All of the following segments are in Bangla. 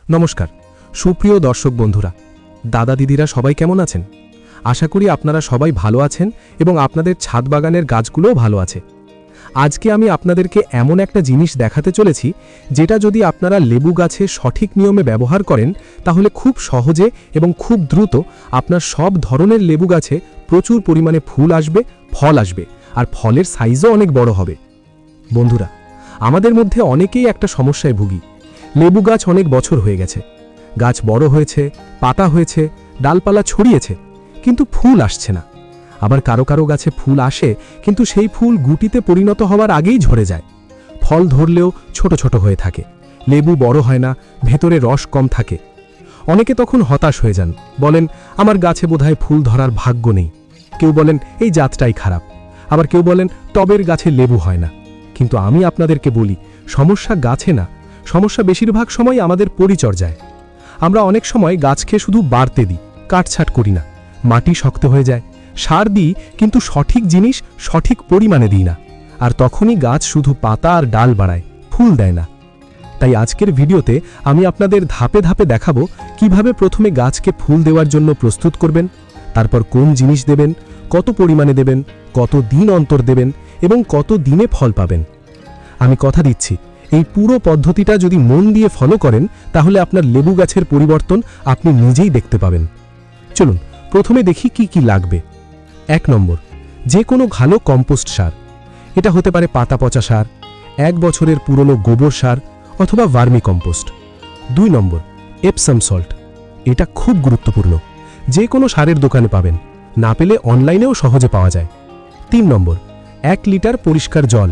নমস্কার সুপ্রিয় দর্শক বন্ধুরা, দাদা দিদিরা সবাই কেমন আছেন? আশা করি আপনারা সবাই ভালো আছেন এবং আপনাদের ছাদ বাগানের গাছগুলোও ভালো আছে। আজকে আমি আপনাদেরকে এমন একটা জিনিস দেখাতে চলেছি যেটা যদি আপনারা লেবু গাছে সঠিক নিয়মে ব্যবহার করেন তাহলে খুব সহজে এবং খুব দ্রুত আপনার সব ধরনের লেবু গাছে প্রচুর পরিমাণে ফুল আসবে, ফল আসবে, আর ফলের সাইজও অনেক বড় হবে। বন্ধুরা, আমাদের মধ্যে অনেকেই একটা সমস্যায় ভুগি। লেবু গাছ অনেক বছর হয়ে গেছে, গাছ বড় হয়েছে, পাতা হয়েছে, ডালপালা ছড়িয়েছে, কিন্তু ফুল আসছে না। আবার কারো কারো গাছে ফুল আসে, কিন্তু সেই ফুল গুটিতে পরিণত হওয়ার আগেই ঝরে যায়। ফল ধরলেও ছোট ছোট হয়ে থাকে, লেবু বড় হয় না, ভেতরে রস কম থাকে। অনেকে তখন হতাশ হয়ে যান, বলেন আমার গাছে বোধহয় ফুল ধরার ভাগ্য নেই। কেউ বলেন এই জাতটাই খারাপ, আবার কেউ বলেন টবের গাছে লেবু হয় না। কিন্তু আমি আপনাদেরকে বলি, সমস্যা গাছে না, সমস্যা বেশিরভাগ সময় আমাদের পরিচর্যায়। আমরা অনেক সময় গাছকে শুধু বাড়তে দিই, কাটছাট করি না, মাটি শক্ত হয়ে যায়, সার দিই, কিন্তু সঠিক জিনিস সঠিক পরিমাণে দিই না, আর তখনই গাছ শুধু পাতা আর ডাল বাড়ায়, ফুল দেয় না। তাই আজকের ভিডিওতে আমি আপনাদের ধাপে ধাপে দেখাবো কিভাবে প্রথমে গাছকে ফুল দেওয়ার জন্য প্রস্তুত করবেন, তারপর কোন জিনিস দেবেন, কত পরিমাণে দেবেন, কত দিন অন্তর দেবেন এবং কত দিনে ফল পাবেন। আমি কথা দিচ্ছি, এই পুরো পদ্ধতিটা যদি মন দিয়ে ফলো করেন তাহলে আপনার লেবু গাছের পরিবর্তন আপনি নিজেই দেখতে পাবেন। চলুন প্রথমে দেখি কি কি লাগবে। 1 নম্বর, যে কোনো ভালো কম্পোস্ট সার। এটা হতে পারে পাতা পচা সার, 1 বছরের পুরনো গোবর সার অথবা ভার্মি কম্পোস্ট। 2 নম্বর, এপসাম সল্ট। এটা খুব গুরুত্বপূর্ণ, যে কোনো সারের দোকানে পাবেন, না পেলে অনলাইনেও সহজে পাওয়া যায়। 3 নম্বর, 1 লিটার পরিষ্কার জল।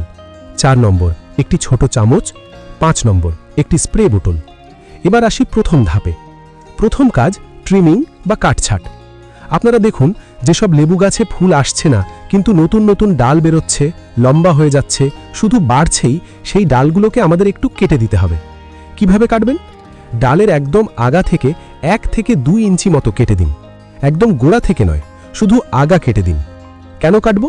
4 নম্বর, একটি ছোট চামচ। 5 নম্বর, একটি স্প্রে বোতল। এবার আসি প্রথম ধাপে। প্রথম কাজ ট্রিমিং বা কাটছাট। আপনারা দেখুন, যেসব লেবু গাছে ফুল আসছে না কিন্তু নতুন নতুন ডাল বেরোচ্ছে, লম্বা হয়ে যাচ্ছে, শুধু বাড়ছেই, সেই ডালগুলোকে আমাদের একটু কেটে দিতে হবে। কিভাবে কাটবেন? ডালের একদম আগা থেকে 1 থেকে 2 ইঞ্চি মতো কেটে দিন। একদম গোড়া থেকে নয়, শুধু আগা কেটে দিন। কেন কাটব?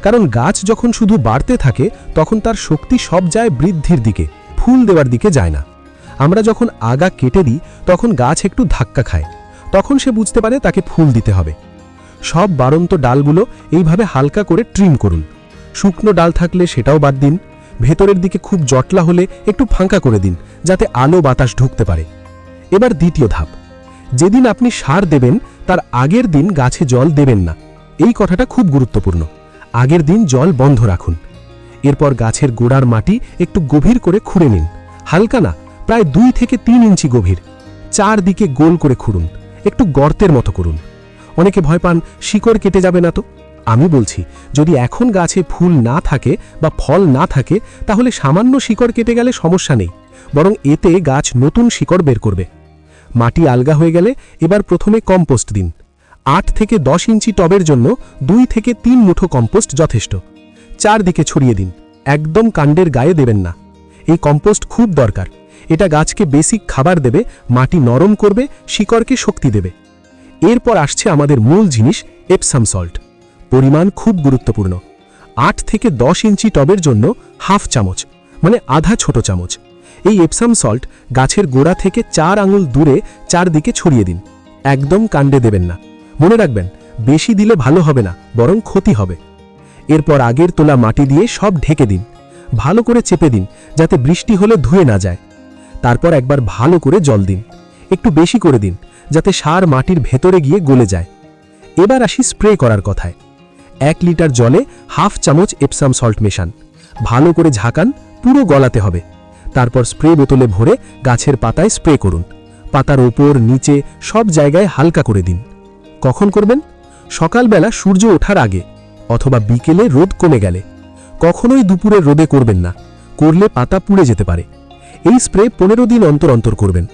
কারণ গাছ যখন শুধু বাড়তে থাকে তখন তার শক্তি সব যায় বৃদ্ধির দিকে, ফুল দেওয়ার দিকে যায় না। আমরা যখন আগা কেটে দিই তখন গাছ একটু ধাক্কা খায়, তখন সে বুঝতে পারে তাকে ফুল দিতে হবে। সব বাড়ন্ত ডালগুলো এইভাবে হালকা করে ট্রিম করুন। শুকনো ডাল থাকলে সেটাও বাদ দিন। ভেতরের দিকে খুব জটলা হলে একটু ফাঁকা করে দিন, যাতে আলো বাতাস ঢুকতে পারে। এবার দ্বিতীয় ধাপ, যেদিন আপনি সার দেবেন তার আগের দিন গাছে জল দেবেন না। এই কথাটা খুব গুরুত্বপূর্ণ। আগের দিন জল বন্ধ রাখুন। এরপর গাছের গোড়ার মাটি একটু গভীর করে খুঁড়ে নিন। হালকা না, প্রায় 2 থেকে 3 ইঞ্চি গভীর। 4 দিকে গোল করে খুঁড়ুন, একটু গর্তের মতো করুন। অনেকে ভয় পান শিকড় কেটে যাবে না তো। আমি বলছি, যদি এখন গাছে ফুল না থাকে বা ফল না থাকে তাহলে সামান্য শিকড় কেটে গেলে সমস্যা নেই, বরং এতে গাছ নতুন শিকড় বের করবে। মাটি আলগা হয়ে গেলে এবার প্রথমে কম্পোস্ট দিন। 8 থেকে 10 ইঞ্চি টবের জন্য 2 থেকে 3 মুঠো কম্পোস্ট যথেষ্ট। 4 দিকে ছড়িয়ে দিন, একদম কাণ্ডের গায়ে দেবেন না। এই কম্পোস্ট খুব দরকার। এটা গাছকে বেসিক খাবার দেবে, মাটি নরম করবে, শিকড়কে শক্তি দেবে। এরপর আসছে আমাদের মূল জিনিস, এপসাম সল্ট। পরিমাণ খুব গুরুত্বপূর্ণ। 8 থেকে 10 ইঞ্চি টবের জন্য হাফ চামচ, মানে আধা ছোট চামচ। এই এপসাম সল্ট গাছের গোড়া থেকে 4 আঙুল দূরে 4 দিকে ছড়িয়ে দিন। একদম কাণ্ডে দেবেন না। মনে রাখবেন, বেশি দিলে ভালো হবে না, বরং ক্ষতি হবে। এরপর আগের তোলা মাটি দিয়ে সব ঢেকে দিন। ভালো করে চেপে দিন, যাতে বৃষ্টি হলে ধুয়ে না যায়। তারপর একবার ভালো করে জল দিন, একটু বেশি করে দিন, যাতে সার মাটির ভেতরে গিয়ে গলে যায়। এবার আসি স্প্রে করার কথায়। 1 লিটার জলে হাফ চামচ এপসাম সল্ট মেশান। ভালো করে ঝাঁকান, পুরো গলাতে হবে। তারপর স্প্রে বোতলে ভরে গাছের পাতায় স্প্রে করুন। পাতার ওপর, নিচে সব জায়গায় হালকা করে দিন। কখন করবেন? সকালবেলা সূর্য ওঠার আগে, অথবা বিকেলে রোদ কমে গেলে। কখনোই দুপুরের রোদে করবেন না, করলে পাতা পুড়ে যেতে পারে। এই স্প্রে 15 দিন অন্তর অন্তর করবেন।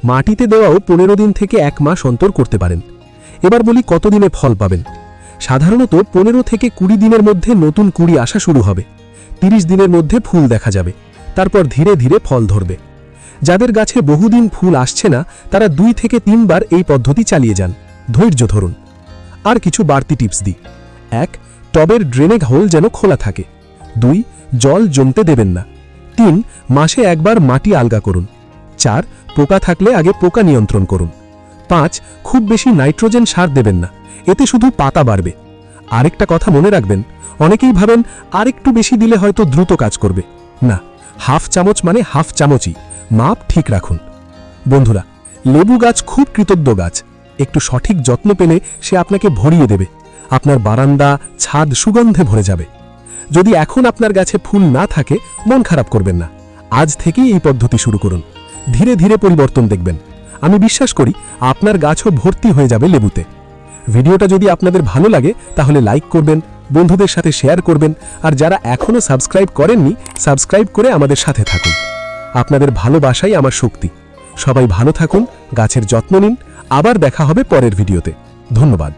মাটিতে দেওয়াও 15 দিন থেকে 1 মাস অন্তর করতে পারেন। এবার বলি কতদিনে ফল পাবেন। সাধারণত 15 থেকে 20 দিনের মধ্যে নতুন কুঁড়ি আসা শুরু হবে। 30 দিনের মধ্যে ফুল দেখা যাবে, তারপর ধীরে ধীরে ফল ধরবে। যাদের গাছে বহুদিন ফুল আসছে না তারা 2 থেকে 3 বার এই পদ্ধতি চালিয়ে যান, ধৈর্য ধরুন। আর কিছু বাড়তি টিপস দিই। 1, টবের ড্রেনেজ হোল যেন খোলা থাকে। 2, জল জমতে দেবেন না। 3, মাসে একবার মাটি আলগা করুন। 4, পোকা থাকলে আগে পোকা নিয়ন্ত্রণ করুন। 5. খুব বেশি নাইট্রোজেন সার দেবেন না, এতে শুধু পাতা বাড়বে। আরেকটা কথা মনে রাখবেন, অনেকেই ভাবেন আরেকটু বেশি দিলে হয়তো দ্রুত কাজ করবে। না, হাফ চামচ মানে হাফ চামচই, মাপ ঠিক রাখুন। বন্ধুরা, লেবু গাছ খুব কৃতজ্ঞ গাছ, একটু সঠিক যত্ন পেলে সে আপনাকে ভরিয়ে দেবে। আপনার বারান্দা, ছাদ সুগন্ধে ভরে যাবে। যদি এখন আপনার গাছে ফুল না থাকে, মন খারাপ করবেন না, আজ থেকেই এই পদ্ধতি শুরু করুন। ধীরে ধীরে পরিবর্তন দেখবেন। আমি বিশ্বাস করি আপনার গাছও ভর্তি হয়ে যাবে লেবুতে। ভিডিওটা যদি আপনাদের ভালো লাগে তাহলে লাইক করবেন, বন্ধুদের সাথে শেয়ার করবেন, আর যারা এখনও সাবস্ক্রাইব করেননি, সাবস্ক্রাইব করে আমাদের সাথে থাকুন। আপনাদের ভালোবাসাই আমার শক্তি। সবাই ভালো থাকুন, গাছের যত্ন নিন। আবার দেখা হবে পরের ভিডিওতে। ধন্যবাদ।